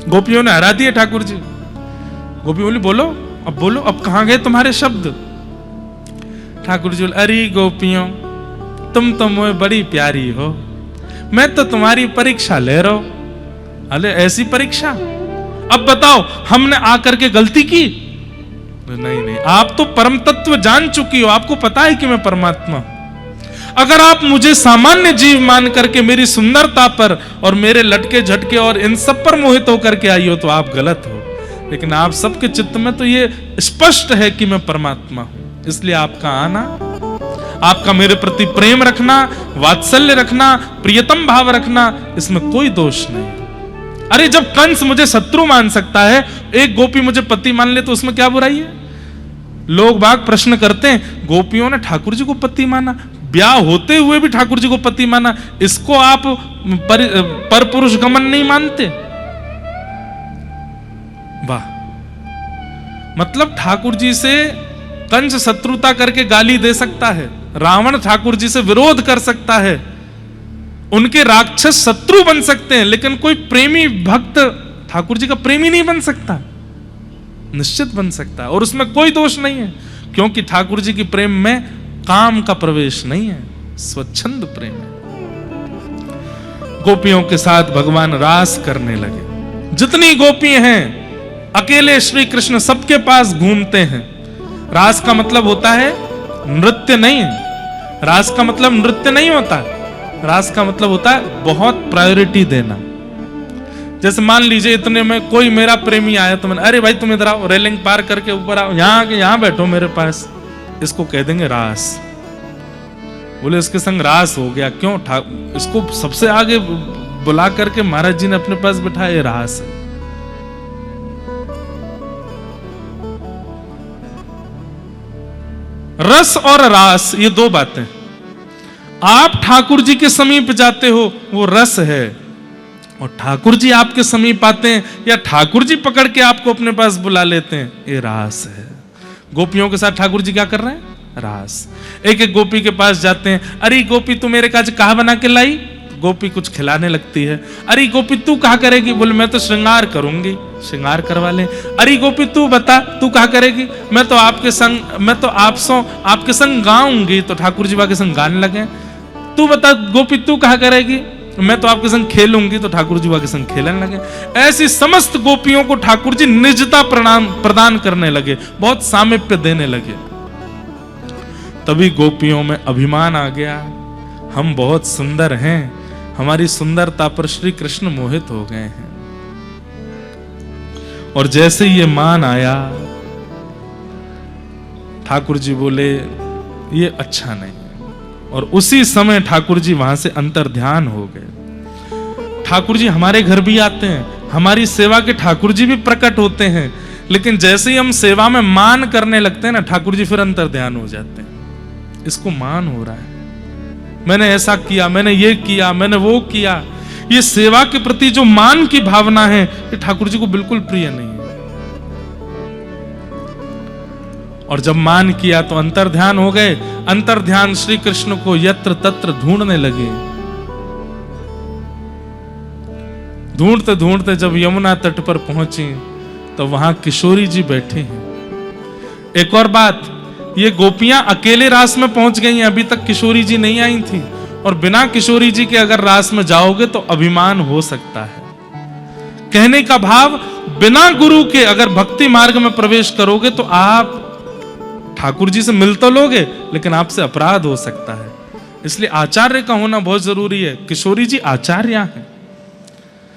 गोपियों ने हरा दिए ठाकुर जी। गोपी बोली बोलो, अब कहां गए तुम्हारे शब्द? ठाकुर जी बोले, अरे गोपियों, तुम तो मुझे बड़ी प्यारी हो, मैं तो तुम्हारी परीक्षा ले रहा हूं। अरे ऐसी परीक्षा? अब बताओ, हमने आकर के गलती की? नहीं, आप तो परम तत्व जान चुकी हो, आपको पता है कि मैं परमात्मा हूं। अगर आप मुझे सामान्य जीव मान करके मेरी सुंदरता पर और मेरे लटके झटके और इन सब पर मोहित होकर के आई हो तो आप गलत हो, लेकिन आप सबके चित्त में तो ये स्पष्ट है कि मैं परमात्मा हूं। इसलिए आपका आना, आपका मेरे प्रति प्रेम रखना, वात्सल्य रखना, प्रियतम भाव रखना, इसमें कोई दोष नहीं। अरे जब कंस मुझे शत्रु मान सकता है, एक गोपी मुझे पति मान ले तो उसमें क्या बुराई है? लोग बाग प्रश्न करते हैं, गोपियों ने ठाकुर जी को पति माना, ब्याह होते हुए भी ठाकुर जी को पति माना, इसको आप पर पुरुष गमन नहीं मानते? वाह! मतलब ठाकुर जी से कंस शत्रुता करके गाली दे सकता है, रावण ठाकुर जी से विरोध कर सकता है, उनके राक्षस शत्रु बन सकते हैं, लेकिन कोई प्रेमी भक्त ठाकुर जी का प्रेमी नहीं बन सकता। निश्चित बन सकता है, और उसमें कोई दोष नहीं है, क्योंकि ठाकुर जी की प्रेम में काम का प्रवेश नहीं है, स्वच्छंद प्रेम है। गोपियों के साथ भगवान रास करने लगे। जितनी गोपी हैं, अकेले श्री कृष्ण सबके पास घूमते हैं। रास का मतलब होता है नृत्य नहीं है, रास का मतलब नृत्य नहीं होता, रास का मतलब होता है बहुत प्रायोरिटी देना। जैसे मान लीजिए इतने में कोई मेरा प्रेमी आया तो मैंने, अरे भाई तुम इधर आओ, रेलिंग पार करके ऊपर आओ, यहाँ बैठो मेरे पास, इसको कह देंगे रास। बोले इसके संग रास हो गया, क्यों? इसको सबसे आगे बुला करके महाराज जी ने अपने पास बिठाया, ये रास है। रस और रास ये दो बातें। आप ठाकुर जी के समीप जाते हो, वो रस है, और ठाकुर जी आपके समीप आते हैं या ठाकुर जी पकड़ के आपको अपने पास बुला लेते हैं, ये रास है। गोपियों के साथ ठाकुर जी क्या कर रहे हैं? रास। एक एक गोपी के पास जाते हैं, अरे गोपी तू मेरे काज कहा बना के लाई? गोपी कुछ खिलाने लगती है। अरे गोपी तू कहा करेगी? बोले मैं तो श्रृंगार करूंगी, श्रृंगार करवा ले। अरे गोपी तू बता, तू कहा करेगी? मैं तो आपके संग गाऊंगी, तो ठाकुर जी के संग गाने लगे। तू बता गोपी तू कहा करेगी? मैं तो आपके संग खेलूंगी, तो ठाकुर जी के संग खेलने लगे। ऐसी समस्त गोपियों को ठाकुर जी निजता प्रदान करने लगे, बहुत सामीप्य देने लगे। तभी गोपियों में अभिमान आ गया, हम बहुत सुंदर हैं, हमारी सुंदरता पर श्री कृष्ण मोहित हो गए हैं। और जैसे ये मान आया, ठाकुर जी बोले ये अच्छा नहीं, और उसी समय ठाकुर जी वहां से अंतर्ध्यान हो गए। ठाकुर जी हमारे घर भी आते हैं, हमारी सेवा के ठाकुर जी भी प्रकट होते हैं, लेकिन जैसे ही हम सेवा में मान करने लगते हैं ना, ठाकुर जी फिर अंतर्ध्यान हो जाते हैं। इसको मान हो रहा है, मैंने ऐसा किया, मैंने ये किया, मैंने वो किया। ये सेवा के प्रति जो मान की भावना है, ये ठाकुर जी को बिल्कुल प्रिय नहीं है। और जब मान किया तो अंतर्ध्यान हो गए। अंतर्ध्यान श्री कृष्ण को यत्र तत्र ढूंढने लगे। ढूंढते ढूंढते जब यमुना तट पर पहुंची तो वहां किशोरी जी बैठे हैं। एक और बात, ये गोपियां अकेले रास में पहुंच गई हैं, अभी तक किशोरी जी नहीं आई थी। और बिना किशोरी जी के अगर रास में जाओगे तो अभिमान हो सकता है। कहने का भाव, बिना गुरु के अगर भक्ति मार्ग में प्रवेश करोगे तो आप ठाकुर जी से मिल तो लोगे, लेकिन आपसे अपराध हो सकता है। इसलिए आचार्य का होना बहुत जरूरी है। किशोरी जी आचार्य हैं,